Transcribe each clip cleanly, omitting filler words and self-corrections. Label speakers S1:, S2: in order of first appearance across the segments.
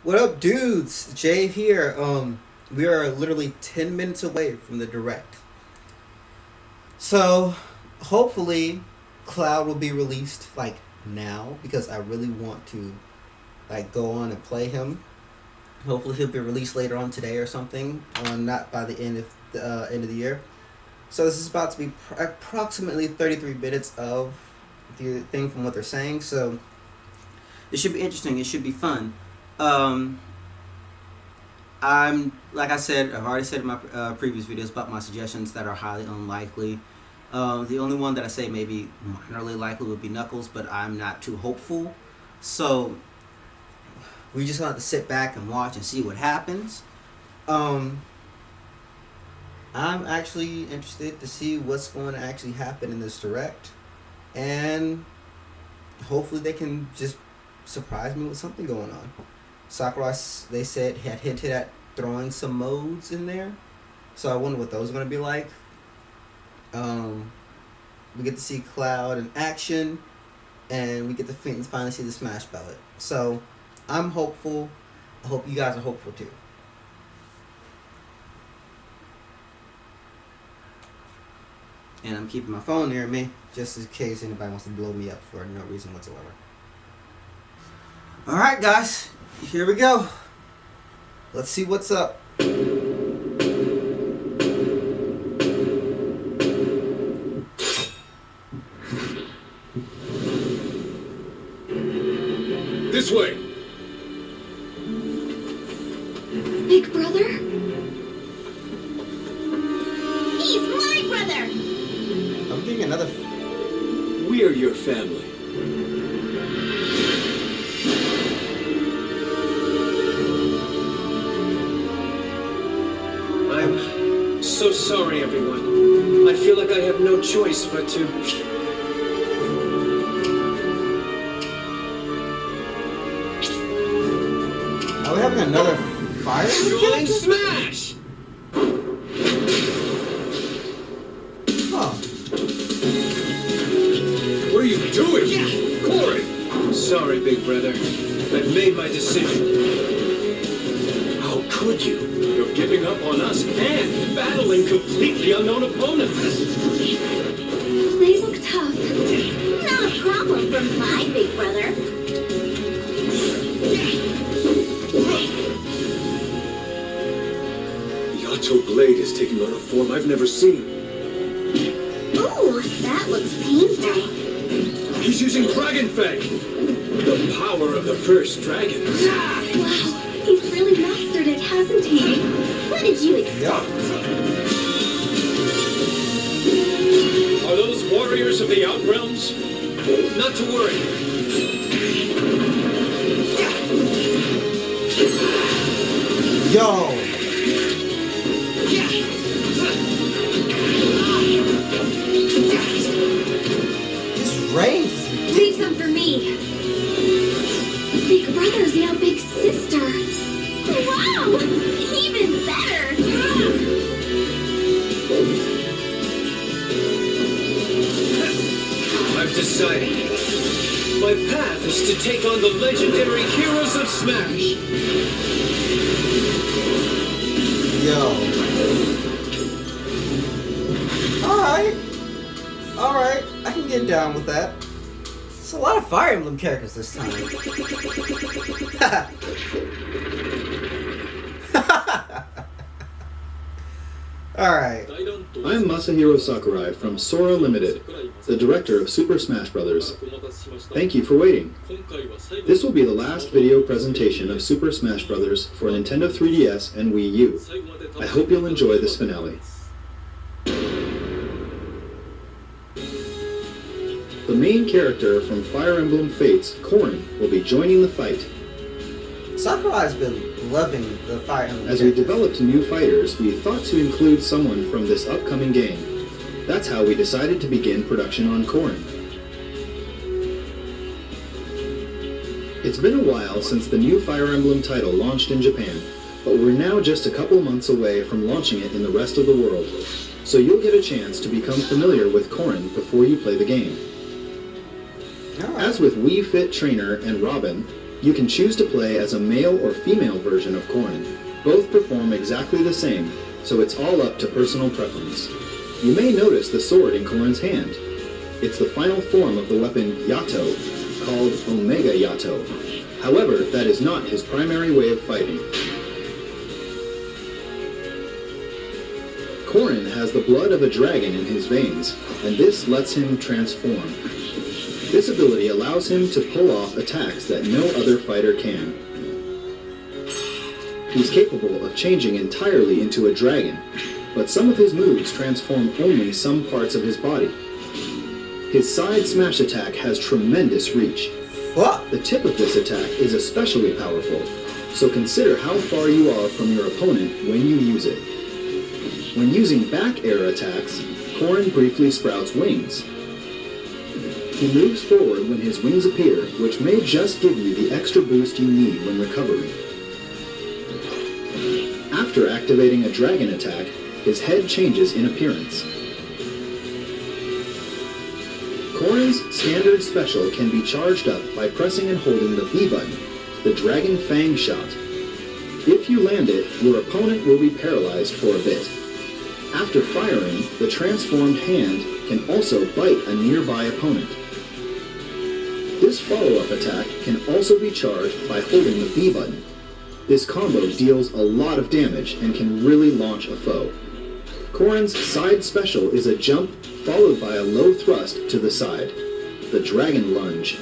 S1: What up, dudes? Jay here. We are literally 10 minutes away from the direct. So, hopefully, Cloud will be released like now because I really want to like go on and play him. Hopefully, he'll be released later on today or something, not by the end of the year. So this is about to be approximately 33 minutes of the thing from what they're saying. So it should be interesting. It should be fun. Um, I'm like I said, I've already said in my previous videos about my suggestions that are highly unlikely. The only one that I say maybe minorly likely would be Knuckles, but I'm not too hopeful. So we just have to sit back and watch and see what happens. Um, I'm actually interested to see what's going to actually happen in this direct, and hopefully they can just surprise me with something going on. Sakurai, they said, had hinted at throwing some modes in there, so I wonder what those are going to be like. Um, we get to see Cloud in action, and we get to finally see the Smash Ballot. So I'm hopeful. I hope you guys are hopeful too. And I'm keeping my phone near me just in case anybody wants to blow me up for no reason whatsoever. Alright guys, here we go. Let's see what's up.
S2: This way!
S3: Big brother? He's my brother!
S1: I'm getting another...
S2: We're your family. I'm so sorry, everyone. I feel like I have no choice but to...
S1: Are we having another fire?
S2: Join Smash!
S1: Huh.
S2: What are you doing? Corey! Sorry, big brother. I've made my decision. How could you? You're giving up on us and battling completely unknown opponents.
S3: They look tough. Not a problem for my big brother.
S2: The Otto Blade is taking on a form I've never seen.
S3: Ooh, that looks painful.
S2: He's using Dragon Fang! The power of the first dragon.
S3: Wow, he's really mastered it, hasn't he? What did you expect?
S1: Yeah.
S2: Are those warriors of the Outrealms? Not to worry.
S1: Yo. This range is ridiculous.
S3: Leave some for me. Big brother's now big sister. Wow, even better.
S2: I've decided. My path is to take on the legendary heroes of Smash.
S1: Yo. Alright, I can get down with that. It's a lot of Fire Emblem characters this time. Alright.
S4: I'm Masahiro Sakurai from Sora Limited, the director of Super Smash Bros. Thank you for waiting. This will be the last video presentation of Super Smash Bros. For Nintendo 3DS and Wii U. I hope you'll enjoy this finale. The main character from Fire Emblem Fates, Corrin, will be joining the fight.
S1: Sakurai's been loving the Fire Emblem
S4: As we
S1: characters.
S4: developed new fighters, we thought to include someone from this upcoming game. That's how we decided to begin production on Corrin. It's been a while since the new Fire Emblem title launched in Japan, but we're now just a couple months away from launching it in the rest of the world, so you'll get a chance to become familiar with Corrin before you play the game.
S1: Alright.
S4: As with Wii Fit Trainer and Robin, You can choose to play as a male or female version of Corrin. Both perform exactly the same, so it's all up to personal preference. You may notice the sword in Corrin's hand. It's the final form of the weapon Yato, called Omega Yato. However, that is not his primary way of fighting. Corrin has the blood of a dragon in his veins, and this lets him transform. This ability allows him to pull off attacks that no other fighter can. He's capable of changing entirely into a dragon, but some of his moves transform only some parts of his body. His side smash attack has tremendous reach.
S1: What?
S4: The tip of this attack is especially powerful, so consider how far you are from your opponent when you use it. When using back air attacks, Corrin briefly sprouts wings. He moves forward when his wings appear, which may just give you the extra boost you need when recovering. After activating a dragon attack, his head changes in appearance. Corrin's standard special can be charged up by pressing and holding the B button, the Dragon Fang shot. If you land it, your opponent will be paralyzed for a bit. After firing, the transformed hand can also bite a nearby opponent. This follow-up attack can also be charged by holding the B button. This combo deals a lot of damage and can really launch a foe. Corrin's side special is a jump followed by a low thrust to the side, the Dragon Lunge.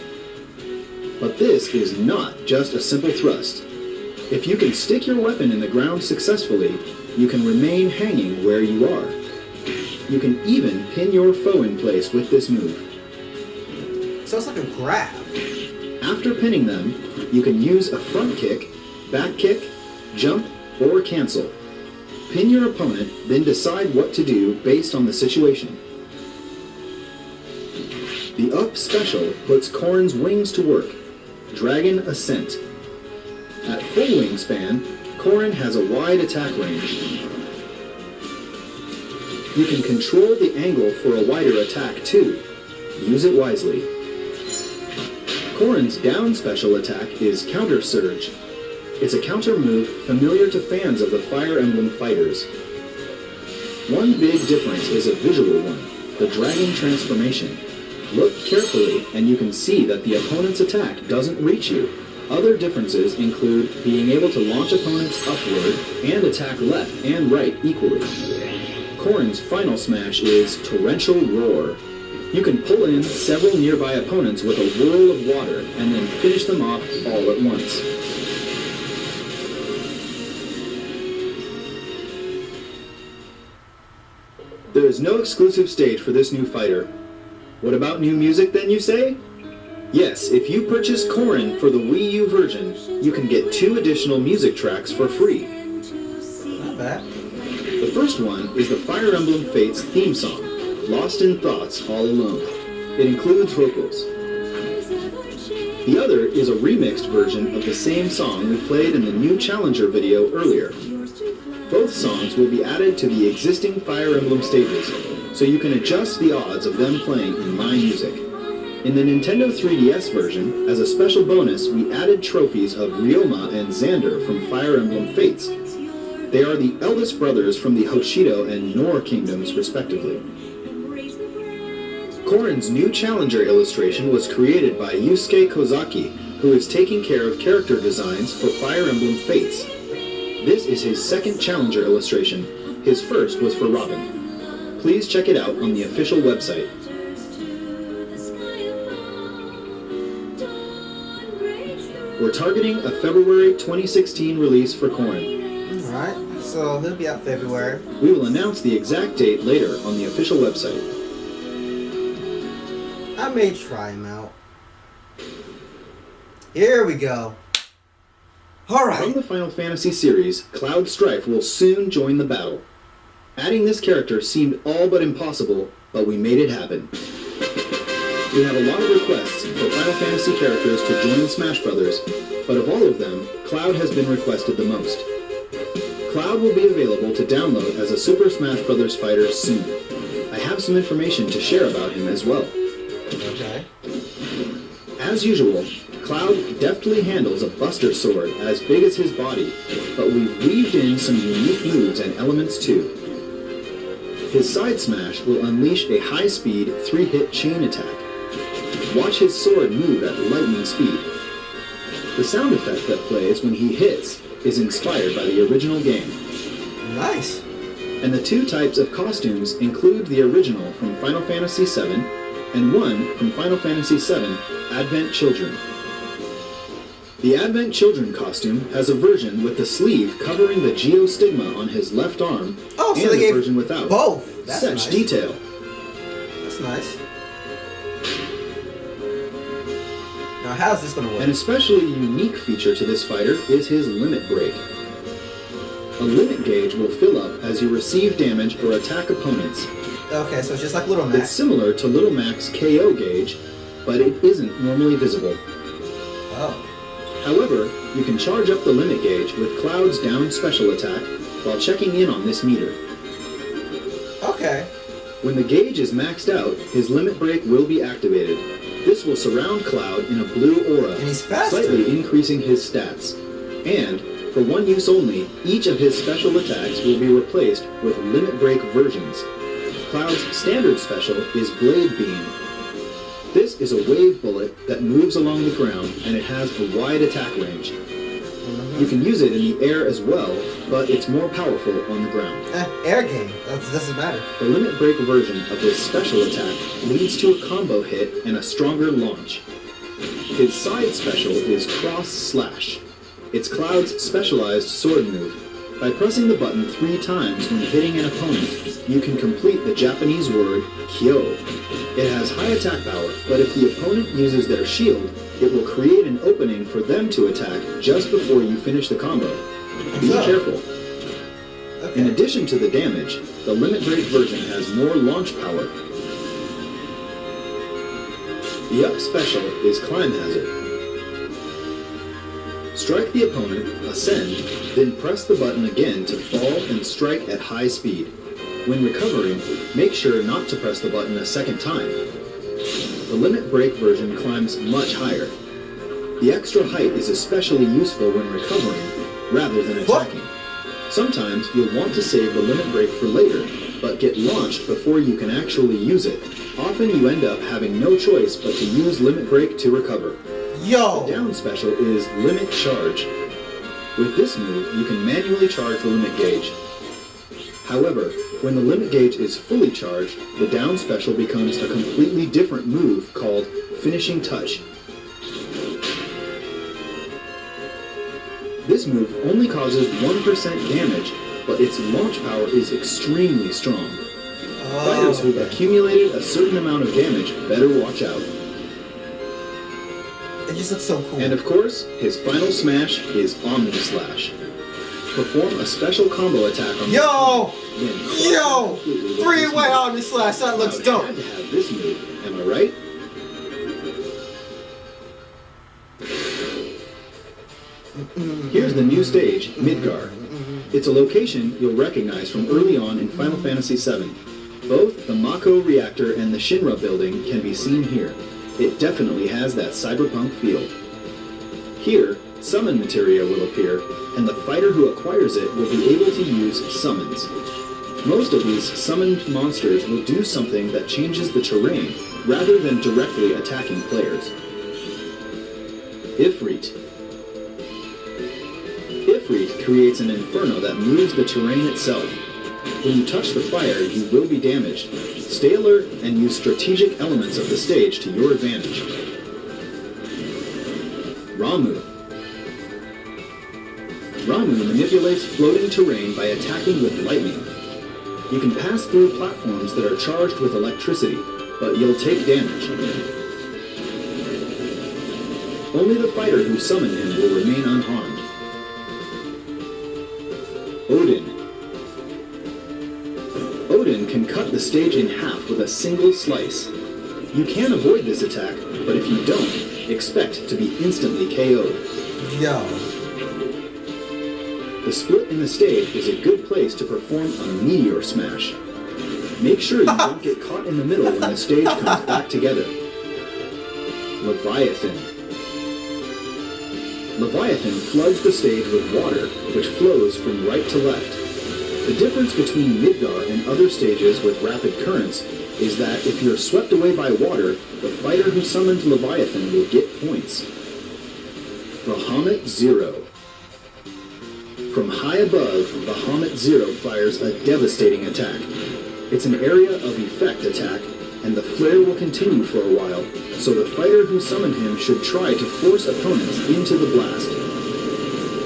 S4: But this is not just a simple thrust. If you can stick your weapon in the ground successfully, you can remain hanging where you are. You can even pin your foe in place with this move.
S1: So it's like a grab.
S4: After pinning them, you can use a front kick, back kick, jump, or cancel. Pin your opponent, then decide what to do based on the situation. The up special puts Corrin's wings to work. Dragon Ascent. At full wingspan, Corrin has a wide attack range. You can control the angle for a wider attack too. Use it wisely. Corrin's down special attack is Counter Surge. It's a counter move familiar to fans of the Fire Emblem Fighters. One big difference is a visual one, the Dragon Transformation. Look carefully and you can see that the opponent's attack doesn't reach you. Other differences include being able to launch opponents upward and attack left and right equally. Corrin's final smash is Torrential Roar. You can pull in several nearby opponents with a whirl of water and then finish them off all at once. There is no exclusive stage for this new fighter. What about new music then, you say? Yes, if you purchase Corrin for the Wii U version, you can get 2 additional music tracks for free.
S1: Not bad.
S4: The first one is the Fire Emblem Fates theme song, Lost in Thoughts All Alone. It includes vocals. The other is a remixed version of the same song we played in the new Challenger video earlier. Both songs will be added to the existing Fire Emblem stages, so you can adjust the odds of them playing in My Music. In the Nintendo 3DS version, as a special bonus, we added trophies of Ryoma and Xander from Fire Emblem Fates. They are the eldest brothers from the Hoshido and Nor kingdoms, respectively. Corrin's new Challenger illustration was created by Yusuke Kozaki, who is taking care of character designs for Fire Emblem Fates. This is his second Challenger illustration. His first was for Robin. Please check it out on the official website. We're targeting a February 2016 release for Corrin.
S1: Alright, so he'll be out February.
S4: We will announce the exact date later on the official website.
S1: I may try him out. Here we go.
S4: From
S1: Alright.
S4: the Final Fantasy series, Cloud Strife will soon join the battle. Adding this character seemed all but impossible, but we made it happen. We have a lot of requests for Final Fantasy characters to join Smash Brothers, but of all of them, Cloud has been requested the most. Cloud will be available to download as a Super Smash Bros. Fighter soon. I have some information to share about him as well.
S1: Okay.
S4: As usual, Cloud deftly handles a Buster Sword as big as his body, but we've weaved in some unique moves and elements too. His side smash will unleash a high-speed 3-hit chain attack. Watch his sword move at lightning speed. The sound effect that plays when he hits is inspired by the original game.
S1: Nice.
S4: And the 2 types of costumes include the original from Final Fantasy VII and one from Final Fantasy VII Advent Children. The Advent Children costume has a version with the sleeve covering the geostigma on his left arm,
S1: Oh, so
S4: and
S1: they
S4: a
S1: gave
S4: version without.
S1: both. That's
S4: Such
S1: nice.
S4: detail.
S1: That's nice. Now, how's this gonna work?
S4: An especially unique feature to this fighter is his limit break. A limit gauge will fill up as you receive damage or attack opponents.
S1: Okay, so it's just like Little
S4: It's
S1: Mac.
S4: similar to Little Mac's KO gauge, but it isn't normally visible.
S1: Oh.
S4: However, you can charge up the limit gauge with Cloud's down special attack while checking in on this meter.
S1: Okay.
S4: When the gauge is maxed out, his limit break will be activated. This will surround Cloud in a blue aura,
S1: And he's faster.
S4: slightly increasing his stats. And, for one use only, each of his special attacks will be replaced with limit break versions. Cloud's standard special is Blade Beam. This is a wave bullet that moves along the ground, and it has a wide attack range. You can use it in the air as well, but it's more powerful on the ground.
S1: Air game. That doesn't matter.
S4: The limit break version of this special attack leads to a combo hit and a stronger launch. His side special is Cross Slash. It's Cloud's specialized sword move. By pressing the button 3 times when hitting an opponent, you can complete the Japanese word Kyo. It has high attack power, but if the opponent uses their shield, it will create an opening for them to attack just before you finish the combo. Be careful.
S1: Okay.
S4: In addition to the damage, the limit break version has more launch power. The up special is Climb Hazard. Strike the opponent, ascend, then press the button again to fall and strike at high speed. When recovering, make sure not to press the button a second time. The limit break version climbs much higher. The extra height is especially useful when recovering, rather than attacking. Sometimes you'll want to save the limit break for later, but get launched before you can actually use it. Often you end up having no choice but to use limit break to recover.
S1: Yo!
S4: The down special is Limit Charge. With this move, you can manually charge the limit gauge. However, when the limit gauge is fully charged, the down special becomes a completely different move called Finishing Touch. This move only causes 1% damage, but its launch power is extremely strong. Fighters who've accumulated a certain amount of damage better watch out.
S1: It just looks so cool.
S4: And of course, his final smash is Omni Slash. Perform a special combo attack on
S1: Yo!
S4: then
S1: Yo!
S4: completely with
S1: 3-way
S4: this
S1: Omni Slash. That
S4: move.
S1: looks
S4: Now,
S1: dope.
S4: you had to have this move, am I right? Here's the new stage, Midgar. It's a location you'll recognize from early on in Final Fantasy VII. Both the Mako reactor and the Shinra building can be seen here. It definitely has that cyberpunk feel. Here, summon materia will appear, and the fighter who acquires it will be able to use summons. Most of these summoned monsters will do something that changes the terrain, rather than directly attacking players. Ifrit. Ifrit creates an inferno that moves the terrain itself. When you touch the fire, you will be damaged. Stay alert and use strategic elements of the stage to your advantage. Ramu. Ramu manipulates floating terrain by attacking with lightning. You can pass through platforms that are charged with electricity, but you'll take damage. Only the fighter who summoned him will remain unharmed. Odin. Odin can cut the stage in half with a single slice. You can avoid this attack, but if you don't, expect to be instantly KO'd.
S1: Yo.
S4: The split in the stage is a good place to perform a meteor smash. Make sure you don't get caught in the middle when the stage comes back together. Leviathan. Leviathan floods the stage with water, which flows from right to left. The difference between Midgar and other stages with rapid currents is that if you're swept away by water, the fighter who summoned Leviathan will get points. Bahamut Zero. From high above, Bahamut Zero fires a devastating attack. It's an area of effect attack, and the flare will continue for a while, so the fighter who summoned him should try to force opponents into the blast.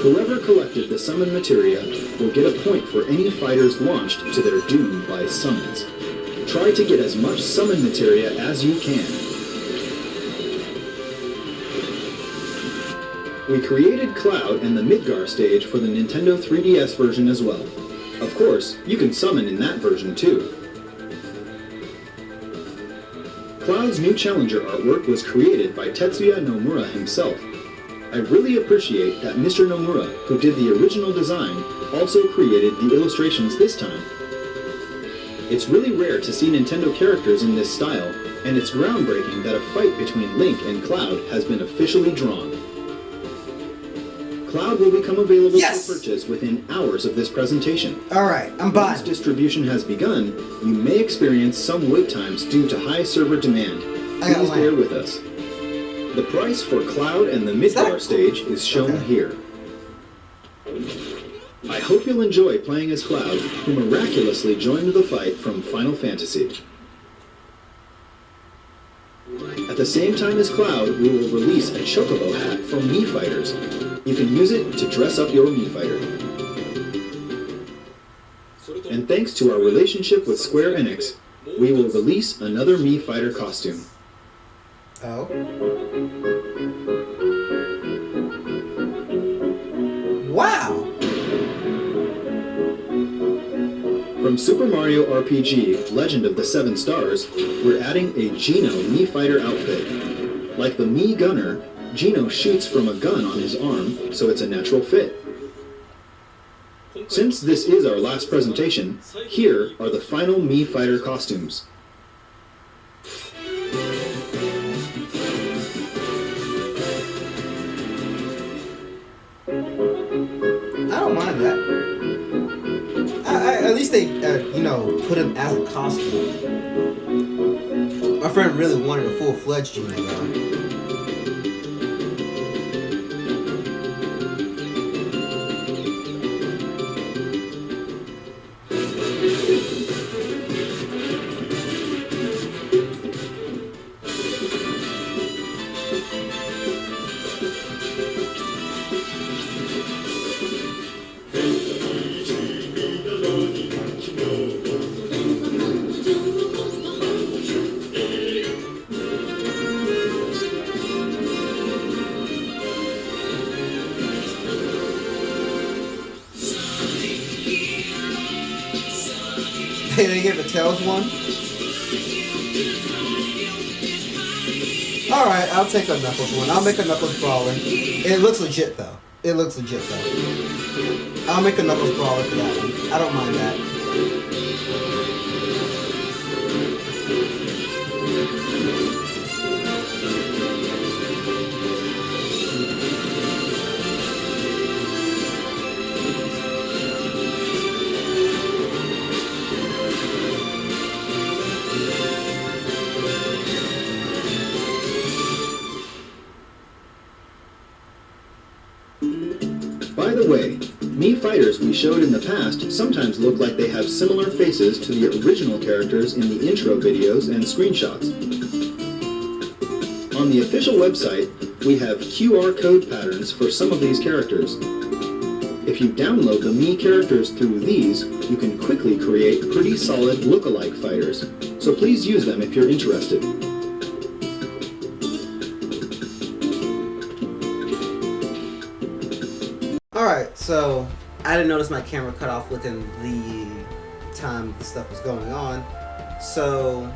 S4: Whoever collected the summon materia will get a point for any fighters launched to their doom by summons. Try to get as much summon materia as you can. We created Cloud and the Midgar stage for the Nintendo 3DS version as well. Of course, you can summon in that version too. Cloud's new Challenger artwork was created by Tetsuya Nomura himself. I really appreciate that Mr. Nomura, who did the original design, also created the illustrations this time. It's really rare to see Nintendo characters in this style, and it's groundbreaking that a fight between Link and Cloud has been officially drawn. Cloud will become available for purchase within hours of this presentation.
S1: Alright, I'm buying.
S4: Once distribution has begun, you may experience some wait times due to high server demand. Please bear with us. The price for Cloud and the Midgar stage is shown here. I hope you'll enjoy playing as Cloud, who miraculously joined the fight from Final Fantasy. At the same time as Cloud, we will release a Chocobo hat from Mii Fighters. You can use it to dress up your Mii Fighter. And thanks to our relationship with Square Enix, we will release another Mii Fighter costume.
S1: Oh. Wow!
S4: From Super Mario RPG, Legend of the Seven Stars, we're adding a Geno Mii Fighter outfit. Like the Mii Gunner, Geno shoots from a gun on his arm, so it's a natural fit. Since this is our last presentation, here are the final Mii Fighter costumes.
S1: I don't mind that. At least they, put him as a costume. My friend really wanted a full-fledged Geno though. They give a Tails one? Alright, I'll take a Knuckles one. I'll make a Knuckles Brawler. It looks legit though. I'll make a Knuckles Brawler for that one. I don't mind that.
S4: By the way, Mii Fighters we showed in the past sometimes look like they have similar faces to the original characters in the intro videos and screenshots. On the official website, we have QR code patterns for some of these characters. If you download the Mii characters through these, you can quickly create pretty solid look-alike fighters, so please use them if you're interested.
S1: Alright, so I didn't notice my camera cut off within the time the stuff was going on. So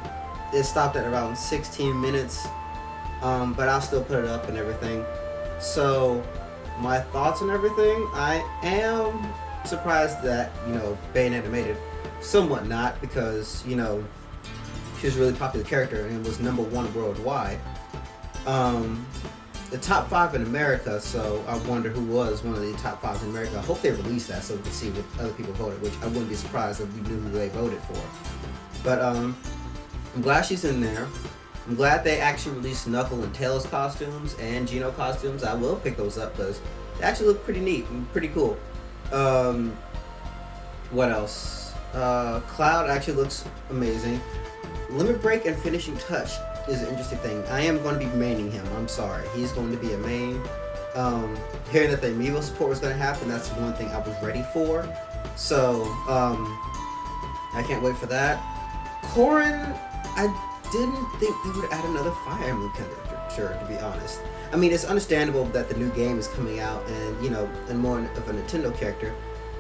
S1: it stopped at around 16 minutes, but I'll still put it up and everything. So my thoughts and everything, I am surprised that, Bayonetta made it. Somewhat not, because, she's a really popular character and was #1 worldwide. the top 5 in America, so I wonder who was one of the top 5s in America. I hope they release that so we can see what other people voted, which I wouldn't be surprised if we knew who they voted for. But I'm glad she's in there. I'm glad they actually released Knuckle and Tails costumes and Geno costumes. I will pick those up because they actually look pretty neat and pretty cool. What else? Cloud actually looks amazing. Limit Break and Finishing Touch is an interesting thing. I am going to be maining him. I'm sorry. He's going to be a main. Hearing that the amiibo support was going to happen, that's one thing I was ready for. So, I can't wait for that. Corrin, I didn't think they would add another Fire Emblem character, to be honest. I mean, it's understandable that the new game is coming out and, you know, and more of a Nintendo character,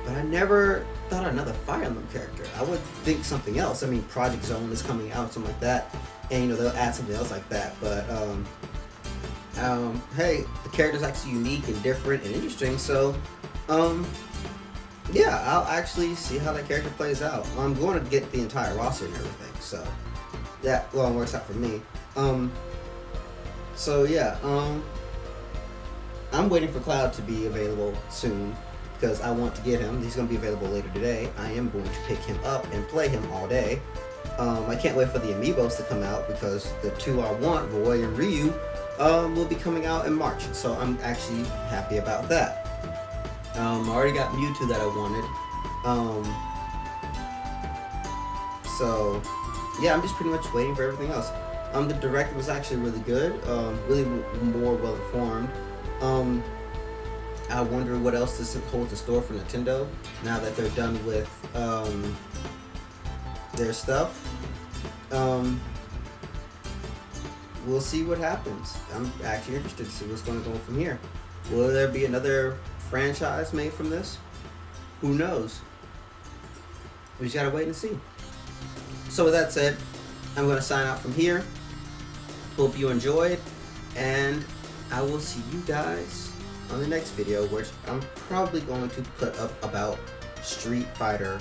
S1: but I never thought another Fire Emblem character. I would think something else. I mean, Project Zone is coming out, something like that, and, you know, they'll add something else like that, but, hey, the character's actually unique and different and interesting, so, yeah, I'll actually see how that character plays out. I'm going to get the entire roster and everything, so that, well, it works out for me. So yeah, I'm waiting for Cloud to be available soon because I want to get him. He's going to be available later today. I am going to pick him up and play him all day. I can't wait for the amiibos to come out because the 2 I want, Roy and Ryu, will be coming out in March. So I'm actually happy about that. I already got Mewtwo that I wanted. So yeah, I'm just pretty much waiting for everything else. The direct was actually really good, really more well informed. I wonder what else this holds in store for Nintendo now that they're done with their stuff. We'll see what happens. I'm actually interested to see what's going to go from here. Will there be another franchise made from this? Who knows? We just gotta wait and see. So with that said, I'm going to sign out from here. Hope you enjoyed, and I will see you guys on the next video, which I'm probably going to put up about Street Fighter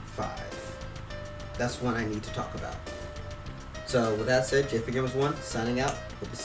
S1: 5. That's one I need to talk about. So with that said, Jay4gamers1 signing out. Hope to see